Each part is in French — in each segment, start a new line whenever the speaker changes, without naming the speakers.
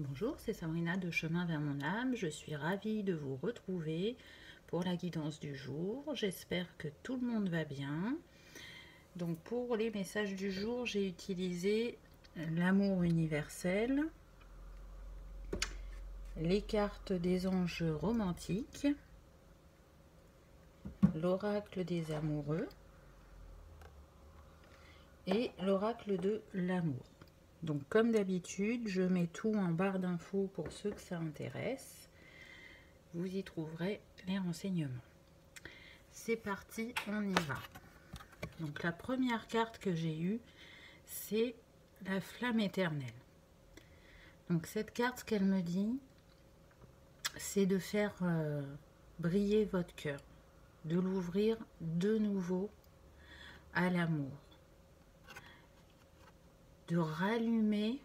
Bonjour, c'est Sabrina de Chemin vers mon âme. Je suis ravie de vous retrouver pour la guidance du jour. J'espère que tout le monde va bien. Donc pour les messages du jour, j'ai utilisé l'amour universel, les cartes des anges romantiques, l'oracle des amoureux et l'oracle de l'amour. Donc comme d'habitude, je mets tout en barre d'infos pour ceux que ça intéresse. Vous y trouverez les renseignements. C'est parti, on y va. Donc la première carte que j'ai eue, c'est la flamme éternelle. Donc cette carte, ce qu'elle me dit, c'est de faire briller votre cœur, de l'ouvrir de nouveau à l'amour, de rallumer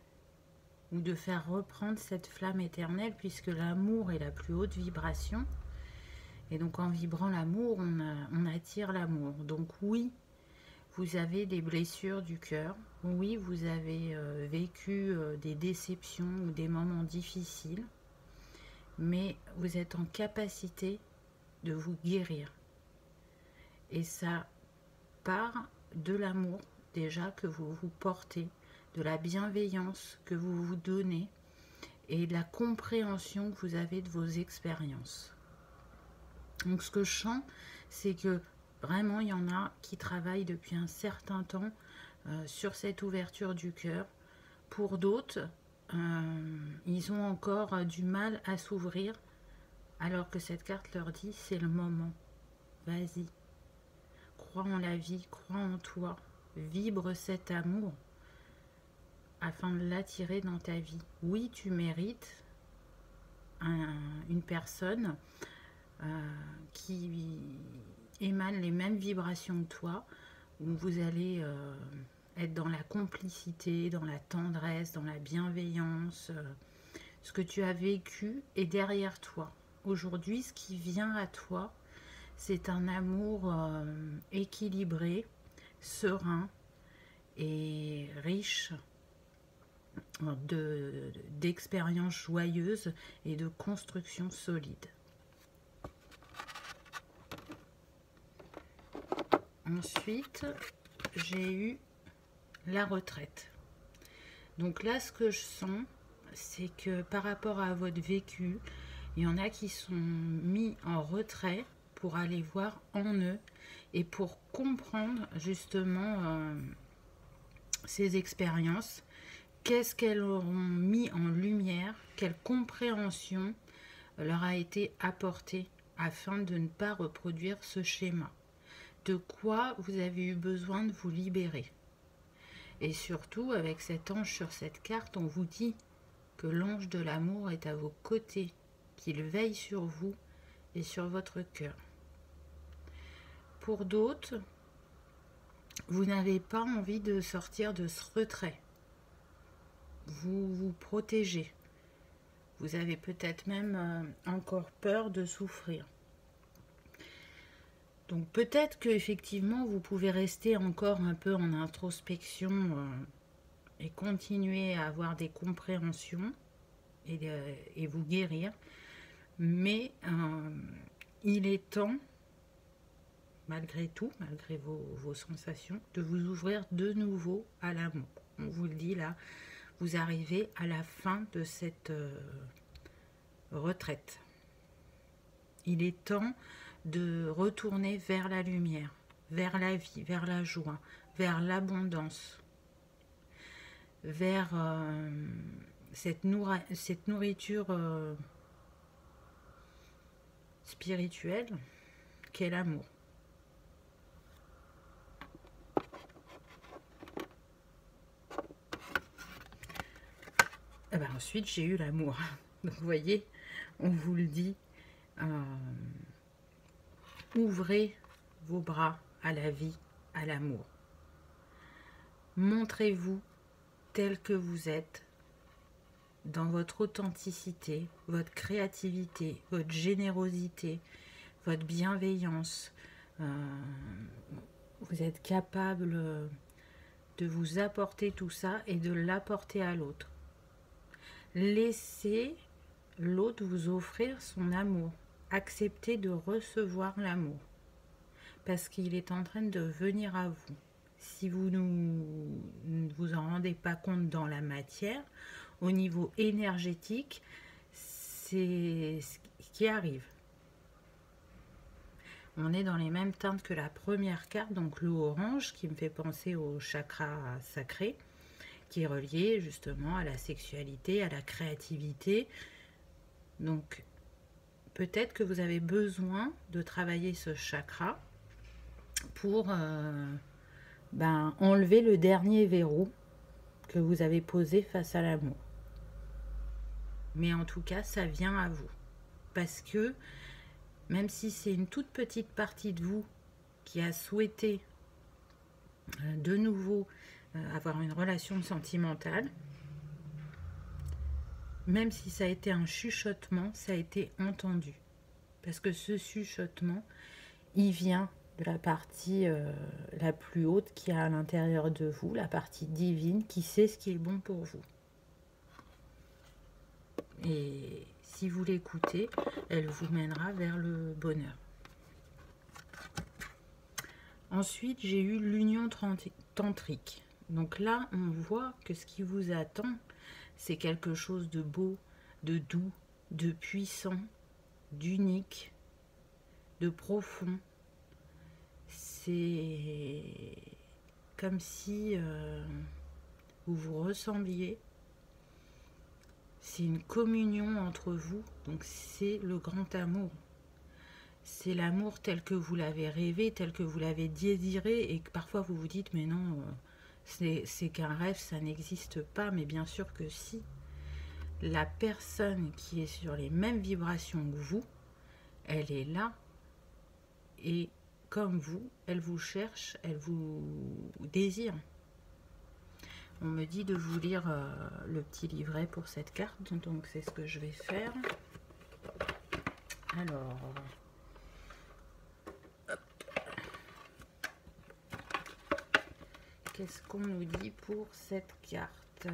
ou de faire reprendre cette flamme éternelle, puisque l'amour est la plus haute vibration. Et donc en vibrant l'amour, on attire l'amour. Donc oui, vous avez des blessures du cœur. Oui, vous avez vécu des déceptions ou des moments difficiles. Mais vous êtes en capacité de vous guérir. Et ça part de l'amour déjà que vous vous portez, de la bienveillance que vous vous donnez et de la compréhension que vous avez de vos expériences. Donc ce que je sens, c'est que vraiment il y en a qui travaillent depuis un certain temps sur cette ouverture du cœur. Pour d'autres, ils ont encore du mal à s'ouvrir, alors que cette carte leur dit c'est le moment. Vas-y, crois en la vie, crois en toi, vibre cet amour afin de l'attirer dans ta vie. Oui, tu mérites une personne qui émane les mêmes vibrations que toi, où vous allez être dans la complicité, dans la tendresse, dans la bienveillance. Ce que tu as vécu est derrière toi. Aujourd'hui, ce qui vient à toi, c'est un amour équilibré, serein et riche d'expériences joyeuses et de construction solide. Ensuite, j'ai eu la retraite. Donc là, ce que je sens, c'est que par rapport à votre vécu, il y en a qui sont mis en retrait pour aller voir en eux et pour comprendre justement ces expériences. Qu'est-ce qu'elles auront mis en lumière, quelle compréhension leur a été apportée afin de ne pas reproduire ce schéma. De quoi vous avez eu besoin de vous libérer. Et surtout, avec cet ange sur cette carte, on vous dit que l'ange de l'amour est à vos côtés, qu'il veille sur vous et sur votre cœur. Pour d'autres, vous n'avez pas envie de sortir de ce retrait. Vous vous protégez. Vous avez peut-être même encore peur de souffrir. Donc peut-être qu'effectivement, vous pouvez rester encore un peu en introspection et continuer à avoir des compréhensions et vous guérir. Mais il est temps, malgré tout, malgré vos sensations, de vous ouvrir de nouveau à l'amour. On vous le dit là, vous arrivez à la fin de cette retraite. Il est temps de retourner vers la lumière, vers la vie, vers la joie, vers l'abondance, vers cette nourriture spirituelle qu'est l'amour. Et ben ensuite, j'ai eu l'amour. Donc, vous voyez, on vous le dit, ouvrez vos bras à la vie, à l'amour. Montrez-vous tel que vous êtes, dans votre authenticité, votre créativité, votre générosité, votre bienveillance. Vous êtes capable de vous apporter tout ça et de l'apporter à l'autre. Laissez l'autre vous offrir son amour. Acceptez de recevoir l'amour. Parce qu'il est en train de venir à vous. Si vous ne vous en rendez pas compte dans la matière, au niveau énergétique, c'est ce qui arrive. On est dans les mêmes teintes que la première carte, donc l'eau orange, qui me fait penser au chakra sacré, qui est relié justement à la sexualité, à la créativité. Donc, peut-être que vous avez besoin de travailler ce chakra pour enlever le dernier verrou que vous avez posé face à l'amour. Mais en tout cas, ça vient à vous. Parce que même si c'est une toute petite partie de vous qui a souhaité de nouveau avoir une relation sentimentale, même si ça a été un chuchotement, ça a été entendu. Parce que ce chuchotement, il vient de la partie la plus haute qui est à l'intérieur de vous, la partie divine qui sait ce qui est bon pour vous. Et si vous l'écoutez, elle vous mènera vers le bonheur. Ensuite, j'ai eu l'union tantrique. Donc là, on voit que ce qui vous attend, c'est quelque chose de beau, de doux, de puissant, d'unique, de profond. C'est comme si vous vous ressembliez. C'est une communion entre vous, donc c'est le grand amour. C'est l'amour tel que vous l'avez rêvé, tel que vous l'avez désiré, et que parfois vous vous dites, mais non, c'est qu'un rêve, ça n'existe pas, mais bien sûr que si. La personne qui est sur les mêmes vibrations que vous, elle est là, et comme vous, elle vous cherche, elle vous désire. On me dit de vous lire le petit livret pour cette carte, donc c'est ce que je vais faire. Alors, qu'est-ce qu'on nous dit pour cette carte?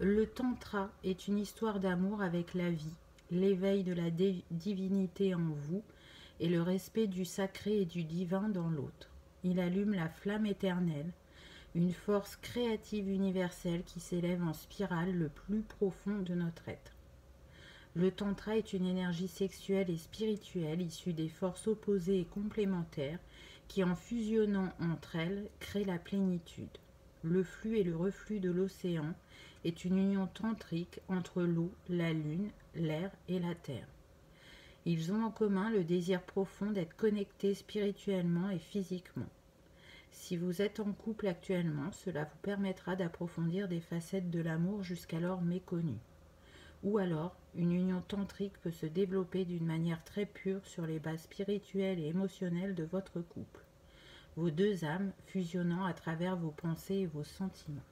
Le tantra est une histoire d'amour avec la vie, l'éveil de la divinité en vous et le respect du sacré et du divin dans l'autre. Il allume la flamme éternelle, une force créative universelle qui s'élève en spirale le plus profond de notre être. Le tantra est une énergie sexuelle et spirituelle issue des forces opposées et complémentaires qui, en fusionnant entre elles, créent la plénitude. Le flux et le reflux de l'océan est une union tantrique entre l'eau, la lune, l'air et la terre. Ils ont en commun le désir profond d'être connectés spirituellement et physiquement. Si vous êtes en couple actuellement, cela vous permettra d'approfondir des facettes de l'amour jusqu'alors méconnues. Ou alors, une union tantrique peut se développer d'une manière très pure sur les bases spirituelles et émotionnelles de votre couple. Vos deux âmes fusionnant à travers vos pensées et vos sentiments.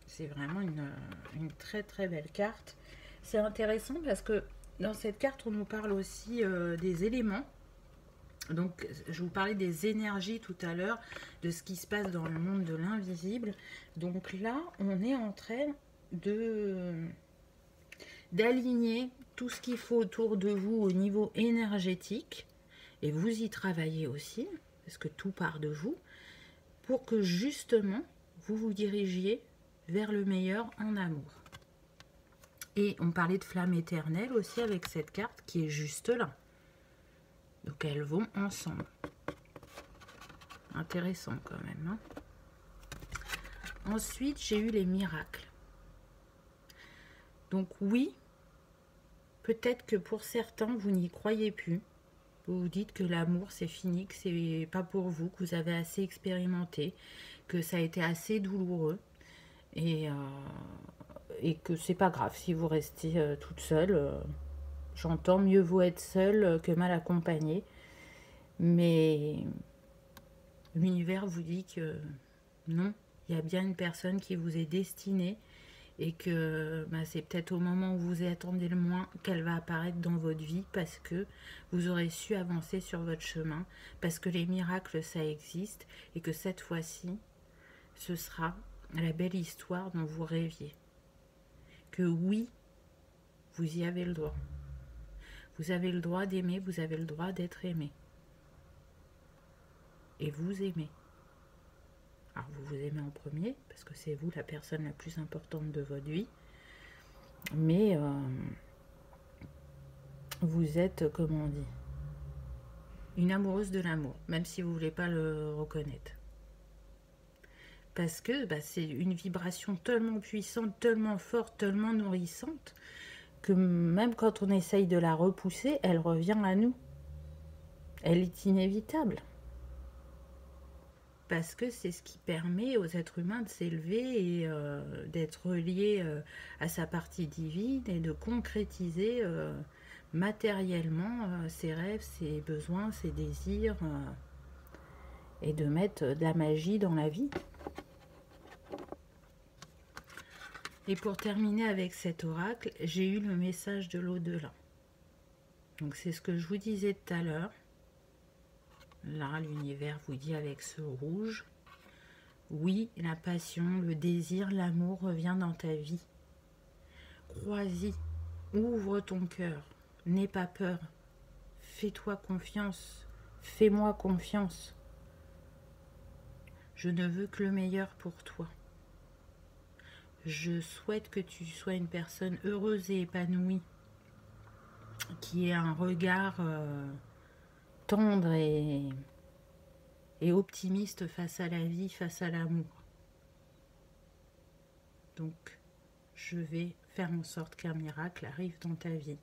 C'est vraiment une très très belle carte. C'est intéressant parce que dans cette carte, on nous parle aussi des éléments. Donc, je vous parlais des énergies tout à l'heure, de ce qui se passe dans le monde de l'invisible. Donc là, on est en train d'aligner tout ce qu'il faut autour de vous au niveau énergétique. Et vous y travaillez aussi, parce que tout part de vous, pour que justement, vous vous dirigiez vers le meilleur en amour. Et on parlait de flamme éternelle aussi avec cette carte qui est juste là. Donc elles vont ensemble. Intéressant quand même. Hein. Ensuite, j'ai eu les miracles. Donc oui, peut-être que pour certains, vous n'y croyez plus. Vous vous dites que l'amour, c'est fini, que c'est pas pour vous, que vous avez assez expérimenté, que ça a été assez douloureux. Et que c'est pas grave si vous restez toute seule. J'entends, mieux vaut être seule que mal accompagnée. Mais l'univers vous dit que non, il y a bien une personne qui vous est destinée et que c'est peut-être au moment où vous y attendez le moins qu'elle va apparaître dans votre vie parce que vous aurez su avancer sur votre chemin, parce que les miracles, ça existe et que cette fois-ci, ce sera la belle histoire dont vous rêviez. Que oui, vous y avez le droit. Vous avez le droit d'aimer, vous avez le droit d'être aimé. Et vous aimez. Alors vous vous aimez en premier, parce que c'est vous la personne la plus importante de votre vie. Mais vous êtes, comment on dit, une amoureuse de l'amour, même si vous ne voulez pas le reconnaître. Parce que c'est une vibration tellement puissante, tellement forte, tellement nourrissante, que même quand on essaye de la repousser, elle revient à nous. Elle est inévitable. Parce que c'est ce qui permet aux êtres humains de s'élever et d'être reliés à sa partie divine et de concrétiser matériellement ses rêves, ses besoins, ses désirs et de mettre de la magie dans la vie. Et pour terminer avec cet oracle, j'ai eu le message de l'au-delà. Donc c'est ce que je vous disais tout à l'heure. Là, l'univers vous dit avec ce rouge, oui, la passion, le désir, l'amour revient dans ta vie. Crois-y, ouvre ton cœur, n'aie pas peur, fais-toi confiance, fais-moi confiance. Je ne veux que le meilleur pour toi. Je souhaite que tu sois une personne heureuse et épanouie, qui ait un regard tendre et optimiste face à la vie, face à l'amour. Donc, je vais faire en sorte qu'un miracle arrive dans ta vie.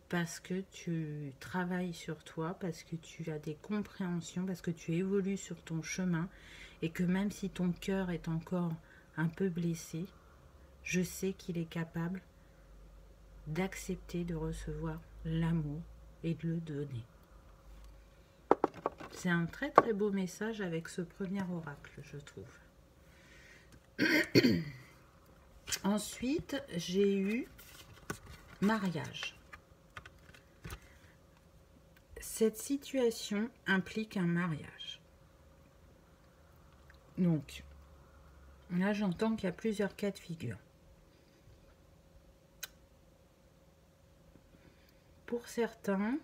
Parce que tu travailles sur toi, parce que tu as des compréhensions, parce que tu évolues sur ton chemin et que même si ton cœur est encore un peu blessé, je sais qu'il est capable d'accepter de recevoir l'amour et de le donner. C'est un très très beau message avec ce premier oracle, je trouve. Ensuite, j'ai eu mariage. Cette situation implique un mariage. Donc, là j'entends qu'il y a plusieurs cas de figure. Pour certains,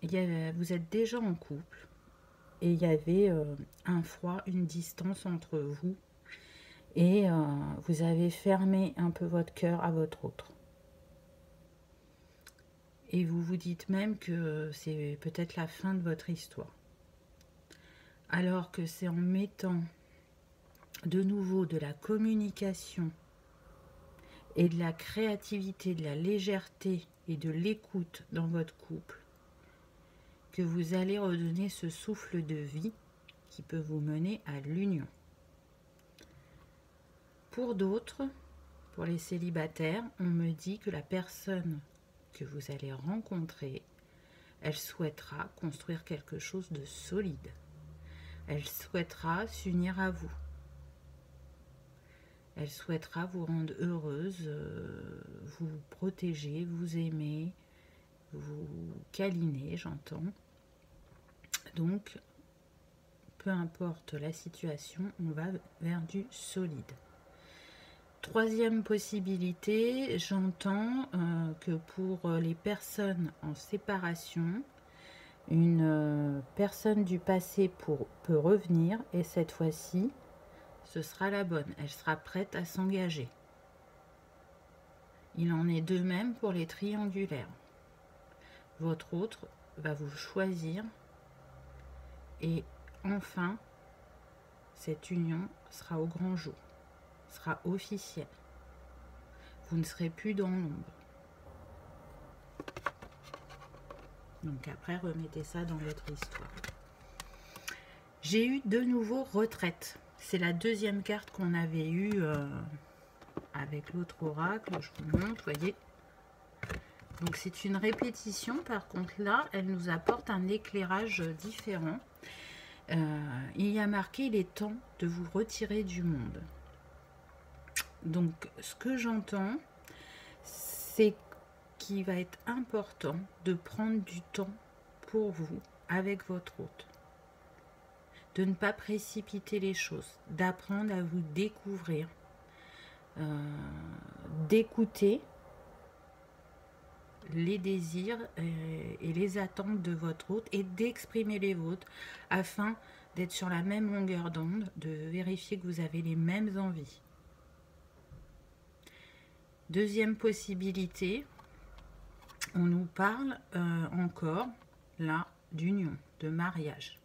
vous êtes déjà en couple et il y avait un froid, une distance entre vous et vous avez fermé un peu votre cœur à votre autre. Et vous vous dites même que c'est peut-être la fin de votre histoire. Alors que c'est en mettant de nouveau de la communication et de la créativité, de la légèreté et de l'écoute dans votre couple que vous allez redonner ce souffle de vie qui peut vous mener à l'union. Pour d'autres, pour les célibataires, on me dit que la personne que vous allez rencontrer, elle souhaitera construire quelque chose de solide. Elle souhaitera s'unir à vous. Elle souhaitera vous rendre heureuse, vous protéger, vous aimer, vous câliner, j'entends. Donc, peu importe la situation, on va vers du solide. Troisième possibilité, j'entends que pour les personnes en séparation, une personne du passé peut revenir et cette fois-ci, ce sera la bonne. Elle sera prête à s'engager. Il en est de même pour les triangulaires. Votre autre va vous choisir et enfin, cette union sera au grand jour, sera officielle. Vous ne serez plus dans l'ombre. Donc après, remettez ça dans votre histoire. J'ai eu de nouveau retraite. C'est la deuxième carte qu'on avait eue avec l'autre oracle. Je vous montre, voyez. Donc c'est une répétition. Par contre là, elle nous apporte un éclairage différent. Il y a marqué, il est temps de vous retirer du monde. Donc ce que j'entends, c'est qu'il va être important de prendre du temps pour vous avec votre hôte. de ne pas précipiter les choses, d'apprendre à vous découvrir, d'écouter les désirs et les attentes de votre hôte et d'exprimer les vôtres afin d'être sur la même longueur d'onde, de vérifier que vous avez les mêmes envies. Deuxième possibilité, on nous parle encore là d'union, de mariage.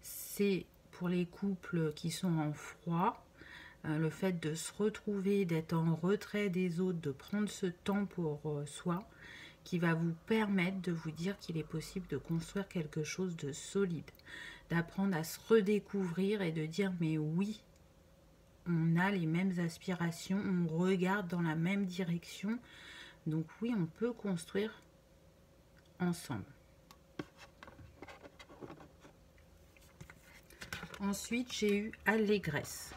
C'est pour les couples qui sont en froid, le fait de se retrouver, d'être en retrait des autres, de prendre ce temps pour soi, qui va vous permettre de vous dire qu'il est possible de construire quelque chose de solide, d'apprendre à se redécouvrir et de dire mais oui, on a les mêmes aspirations, on regarde dans la même direction, donc oui, on peut construire ensemble. Ensuite, j'ai eu allégresse.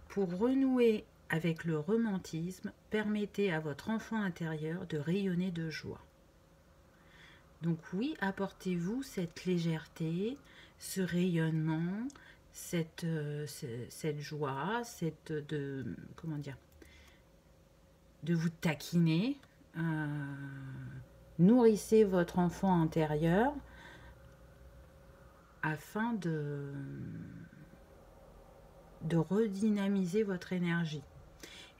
Pour renouer avec le romantisme, permettez à votre enfant intérieur de rayonner de joie. Donc oui, apportez-vous cette légèreté, ce rayonnement, cette joie, de vous taquiner. Nourrissez votre enfant intérieur afin de redynamiser votre énergie.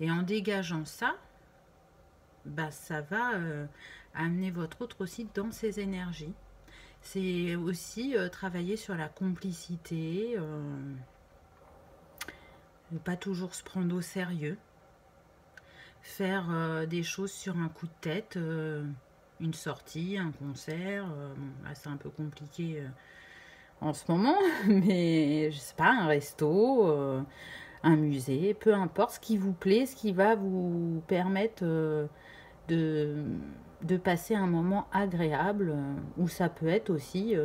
Et en dégageant ça, ça va amener votre autre aussi dans ses énergies. C'est aussi travailler sur la complicité, ne pas toujours se prendre au sérieux, faire des choses sur un coup de tête, une sortie, un concert, là c'est un peu compliqué en ce moment, mais je sais pas, un resto, un musée, peu importe, ce qui vous plaît, ce qui va vous permettre de passer un moment agréable, où ça peut être aussi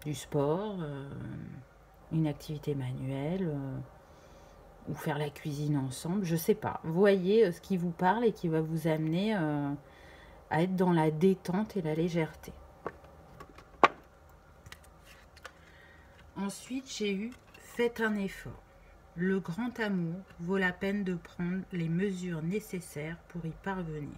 du sport, une activité manuelle, ou faire la cuisine ensemble, je sais pas. Voyez ce qui vous parle et qui va vous amener à être dans la détente et la légèreté. Ensuite, j'ai eu « Faites un effort. Le grand amour vaut la peine de prendre les mesures nécessaires pour y parvenir. »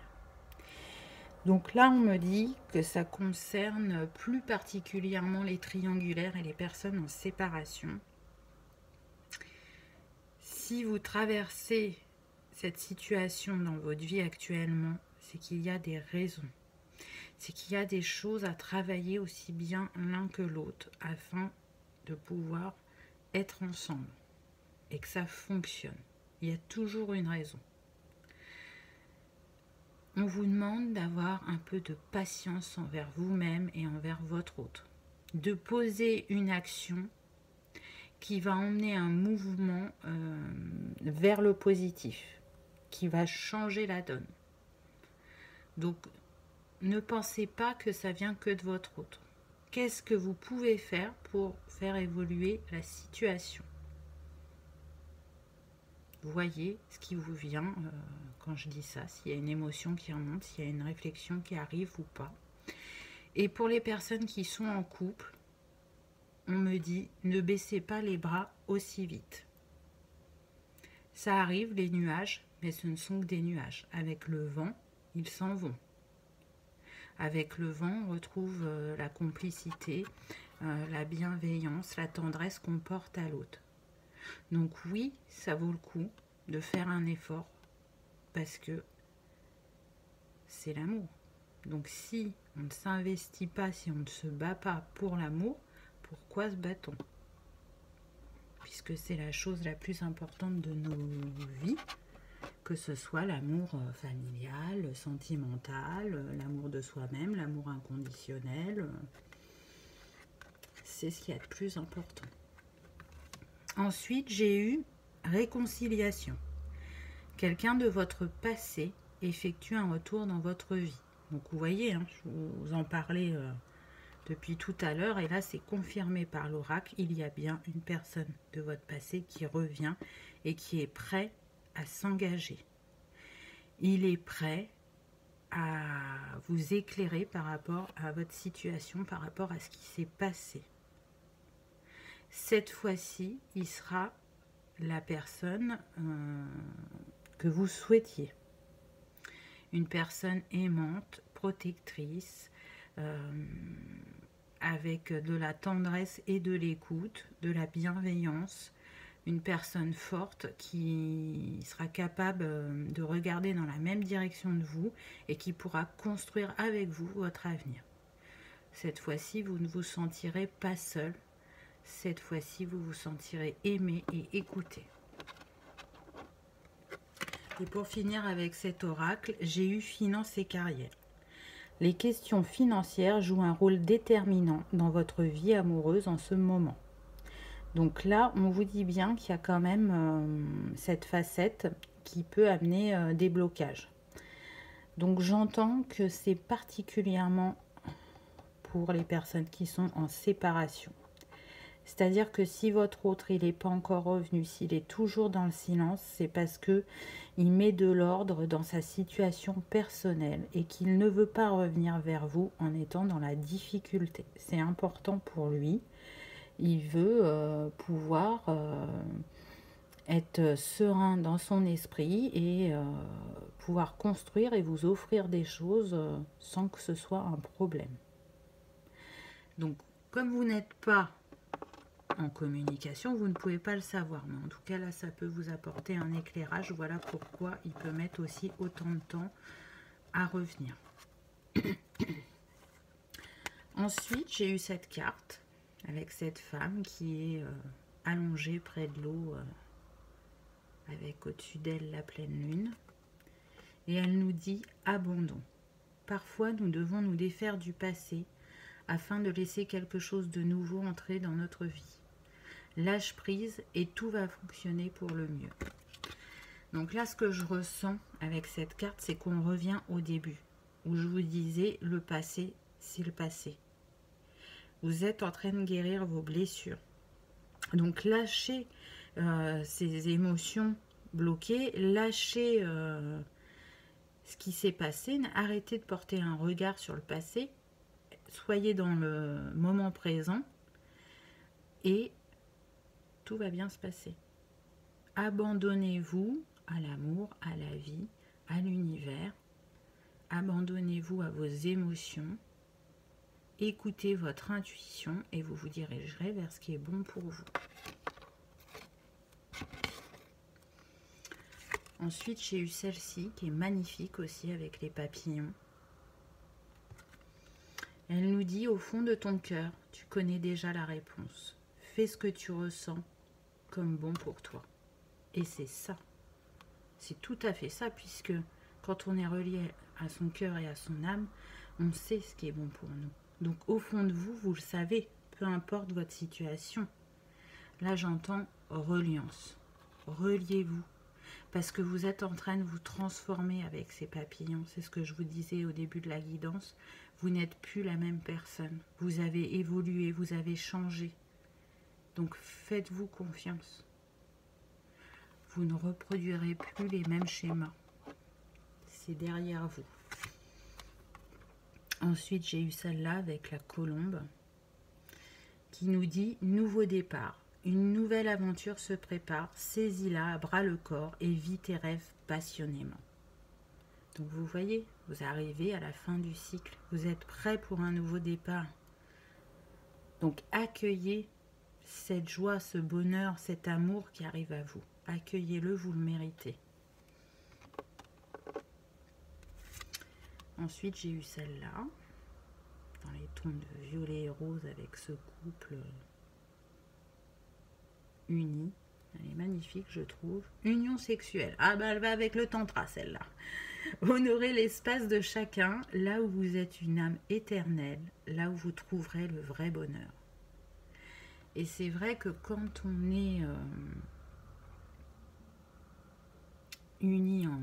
Donc là, on me dit que ça concerne plus particulièrement les triangulaires et les personnes en séparation. Si vous traversez cette situation dans votre vie actuellement, c'est qu'il y a des raisons. C'est qu'il y a des choses à travailler aussi bien l'un que l'autre afin de pouvoir être ensemble et que ça fonctionne. Il y a toujours une raison. On vous demande d'avoir un peu de patience envers vous-même et envers votre autre. De poser une action qui va emmener un mouvement vers le positif, qui va changer la donne. Donc, ne pensez pas que ça vient que de votre autre. Qu'est-ce que vous pouvez faire pour faire évoluer la situation? Voyez ce qui vous vient quand je dis ça, s'il y a une émotion qui remonte, s'il y a une réflexion qui arrive ou pas. Et pour les personnes qui sont en couple, on me dit ne baissez pas les bras aussi vite. Ça arrive les nuages, mais ce ne sont que des nuages. Avec le vent, ils s'en vont. Avec le vent, on retrouve la complicité, la bienveillance, la tendresse qu'on porte à l'autre. Donc oui, ça vaut le coup de faire un effort parce que c'est l'amour. Donc si on ne s'investit pas, si on ne se bat pas pour l'amour, pourquoi se bat-on? Puisque c'est la chose la plus importante de nos vies, que ce soit l'amour familial, sentimental, l'amour de soi-même, l'amour inconditionnel, c'est ce qui est le plus important. Ensuite, j'ai eu réconciliation. Quelqu'un de votre passé effectue un retour dans votre vie. Donc vous voyez, hein, je vous en parlais depuis tout à l'heure, et là c'est confirmé par l'oracle, il y a bien une personne de votre passé qui revient et qui est prêt à s'engager. Il est prêt à vous éclairer par rapport à votre situation, par rapport à ce qui s'est passé. Cette fois-ci, il sera la personne que vous souhaitiez. Une personne aimante, protectrice, avec de la tendresse et de l'écoute, de la bienveillance, une personne forte qui sera capable de regarder dans la même direction de vous et qui pourra construire avec vous votre avenir. Cette fois-ci, vous ne vous sentirez pas seul. Cette fois-ci, vous vous sentirez aimé et écouté. Et pour finir avec cet oracle, j'ai eu finance et carrière. Les questions financières jouent un rôle déterminant dans votre vie amoureuse en ce moment. Donc là, on vous dit bien qu'il y a quand même cette facette qui peut amener des blocages. Donc j'entends que c'est particulièrement pour les personnes qui sont en séparation. C'est-à-dire que si votre autre il n'est pas encore revenu, s'il est toujours dans le silence, c'est parce que il met de l'ordre dans sa situation personnelle et qu'il ne veut pas revenir vers vous en étant dans la difficulté. C'est important pour lui. Il veut pouvoir être serein dans son esprit et pouvoir construire et vous offrir des choses sans que ce soit un problème. Donc, comme vous n'êtes pas en communication, vous ne pouvez pas le savoir. Mais en tout cas, là, ça peut vous apporter un éclairage. Voilà pourquoi il peut mettre aussi autant de temps à revenir. Ensuite, j'ai eu cette carte avec cette femme qui est allongée près de l'eau avec au-dessus d'elle la pleine lune. Et elle nous dit abandon. Parfois, nous devons nous défaire du passé afin de laisser quelque chose de nouveau entrer dans notre vie. Lâche prise et tout va fonctionner pour le mieux. Donc là, ce que je ressens avec cette carte, c'est qu'on revient au début, où je vous disais, le passé, c'est le passé. Vous êtes en train de guérir vos blessures. Donc lâchez ces émotions bloquées, lâchez ce qui s'est passé, arrêtez de porter un regard sur le passé, soyez dans le moment présent et tout va bien se passer. Abandonnez-vous à l'amour, à la vie, à l'univers. Abandonnez-vous à vos émotions. Écoutez votre intuition et vous vous dirigerez vers ce qui est bon pour vous. Ensuite, j'ai eu celle-ci qui est magnifique aussi avec les papillons. Elle nous dit au fond de ton cœur, tu connais déjà la réponse. Fais ce que tu ressens comme bon pour toi. Et c'est ça. C'est tout à fait ça, puisque quand on est relié à son cœur et à son âme, on sait ce qui est bon pour nous. Donc au fond de vous, vous le savez, peu importe votre situation. Là, j'entends reliance. Reliez-vous. Parce que vous êtes en train de vous transformer avec ces papillons. C'est ce que je vous disais au début de la guidance. Vous n'êtes plus la même personne. Vous avez évolué, vous avez changé. Donc faites-vous confiance. Vous ne reproduirez plus les mêmes schémas. C'est derrière vous. Ensuite, j'ai eu celle-là avec la colombe qui nous dit « Nouveau départ. Une nouvelle aventure se prépare. Saisis-la à bras le corps et vis tes rêves passionnément. » Donc vous voyez, vous arrivez à la fin du cycle. Vous êtes prêt pour un nouveau départ. Donc accueillez cette joie, ce bonheur, cet amour qui arrive à vous. Accueillez-le, vous le méritez. Ensuite, j'ai eu celle-là, dans les tons de violet et rose avec ce couple uni. Elle est magnifique, je trouve. Union sexuelle. Ah ben, elle va avec le tantra, celle-là. Honorez l'espace de chacun, là où vous êtes une âme éternelle, là où vous trouverez le vrai bonheur. Et c'est vrai que quand on est unis en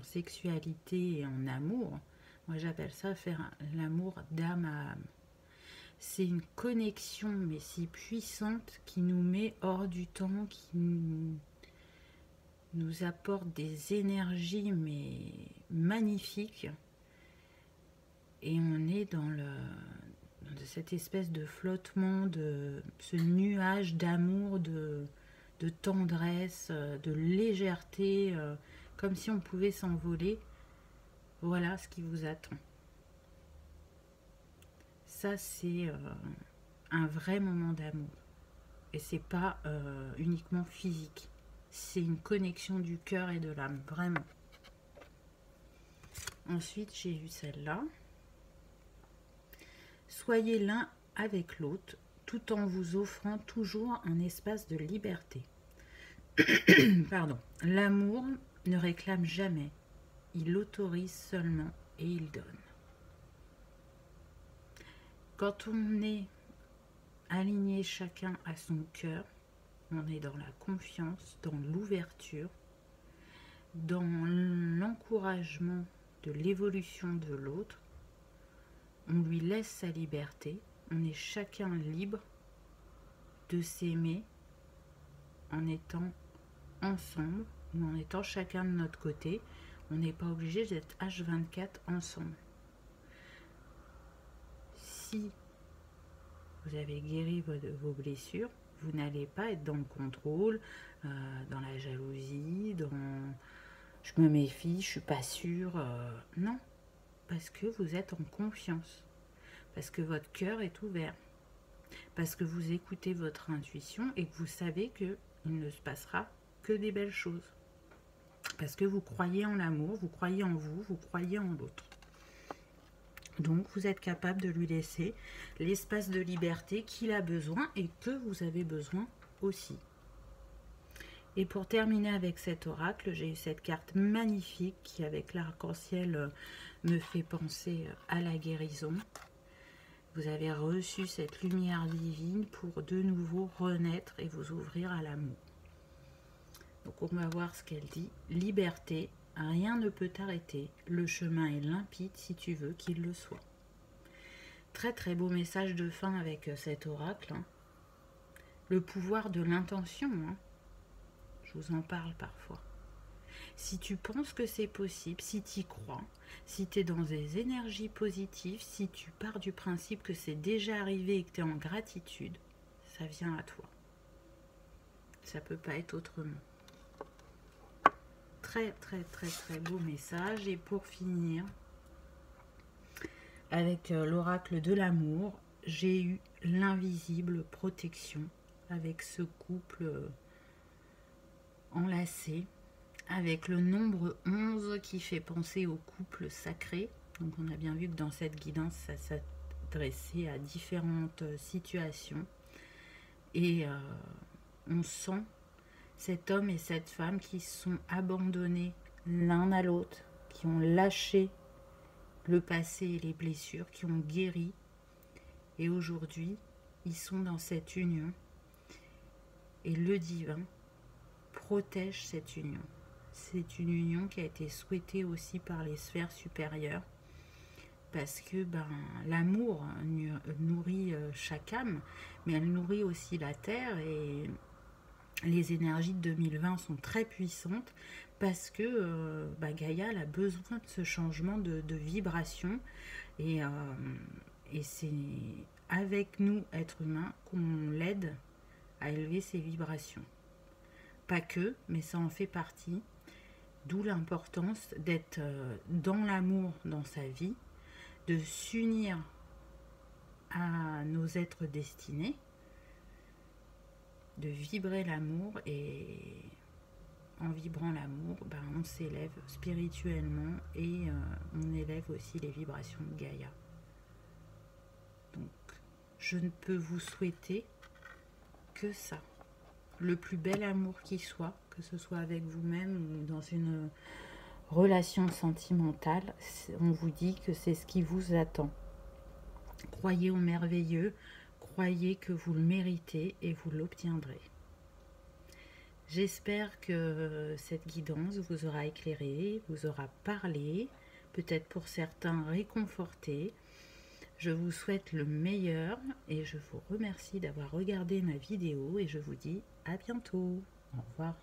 sexualité et en amour, moi j'appelle ça faire l'amour d'âme à âme. C'est une connexion mais si puissante qui nous met hors du temps, qui nous apporte des énergies mais magnifiques Et on est dans cette espèce de flottement, de ce nuage d'amour, de tendresse, de légèreté, comme si on pouvait s'envoler. Voilà ce qui vous attend. Ça, c'est un vrai moment d'amour. Et c'est pas uniquement physique. C'est une connexion du cœur et de l'âme, vraiment. Ensuite, j'ai eu celle-là. Soyez l'un avec l'autre, tout en vous offrant toujours un espace de liberté. Pardon. L'amour ne réclame jamais. Il autorise seulement et il donne. Quand on est aligné chacun à son cœur, on est dans la confiance, dans l'ouverture, dans l'encouragement de l'évolution de l'autre. On lui laisse sa liberté. On est chacun libre de s'aimer en étant ensemble ou en étant chacun de notre côté. On n'est pas obligé d'être H24 ensemble. Si vous avez guéri vos blessures, vous n'allez pas être dans le contrôle, dans la jalousie, dans je me méfie, je suis pas sûre. Non, parce que vous êtes en confiance, parce que votre cœur est ouvert, parce que vous écoutez votre intuition et que vous savez qu'il ne se passera que des belles choses. Parce que vous croyez en l'amour, vous croyez en vous, vous croyez en l'autre. Donc vous êtes capable de lui laisser l'espace de liberté qu'il a besoin et que vous avez besoin aussi. Et pour terminer avec cet oracle, j'ai eu cette carte magnifique qui avec l'arc-en-ciel me fait penser à la guérison. Vous avez reçu cette lumière divine pour de nouveau renaître et vous ouvrir à l'amour. Donc on va voir ce qu'elle dit. Liberté, rien ne peut t'arrêter. Le chemin est limpide si tu veux qu'il le soit. Très très beau message de fin avec cet oracle. Le pouvoir de l'intention. Je vous en parle parfois. Si tu penses que c'est possible, si tu y crois, si tu es dans des énergies positives, si tu pars du principe que c'est déjà arrivé et que tu es en gratitude, ça vient à toi. Ça peut pas être autrement. Très très très très beau message. Et pour finir avec l'oracle de l'amour, j'ai eu l'invisible protection avec ce couple enlacé, avec le nombre 11 qui fait penser au couple sacré. Donc on a bien vu que dans cette guidance, ça s'adressait à différentes situations. Et on sent cet homme et cette femme qui sont abandonnés l'un à l'autre, qui ont lâché le passé et les blessures, qui ont guéri. Et aujourd'hui, ils sont dans cette union. Et le divin protège cette union. C'est une union qui a été souhaitée aussi par les sphères supérieures. Parce que l'amour nourrit chaque âme, mais elle nourrit aussi la terre. Et les énergies de 2020 sont très puissantes parce que Gaïa a besoin de ce changement de vibration. Et c'est avec nous, êtres humains, qu'on l'aide à élever ses vibrations. Pas que, mais ça en fait partie. D'où l'importance d'être dans l'amour dans sa vie, de s'unir à nos êtres destinés, de vibrer l'amour, et en vibrant l'amour, on s'élève spirituellement et on élève aussi les vibrations de Gaïa. Donc, je ne peux vous souhaiter que ça. Le plus bel amour qui soit, que ce soit avec vous-même ou dans une relation sentimentale, on vous dit que c'est ce qui vous attend. Croyez au merveilleux, croyez que vous le méritez et vous l'obtiendrez. J'espère que cette guidance vous aura éclairé, vous aura parlé, peut-être pour certains réconforté. Je vous souhaite le meilleur et je vous remercie d'avoir regardé ma vidéo et je vous dis à bientôt. Au revoir.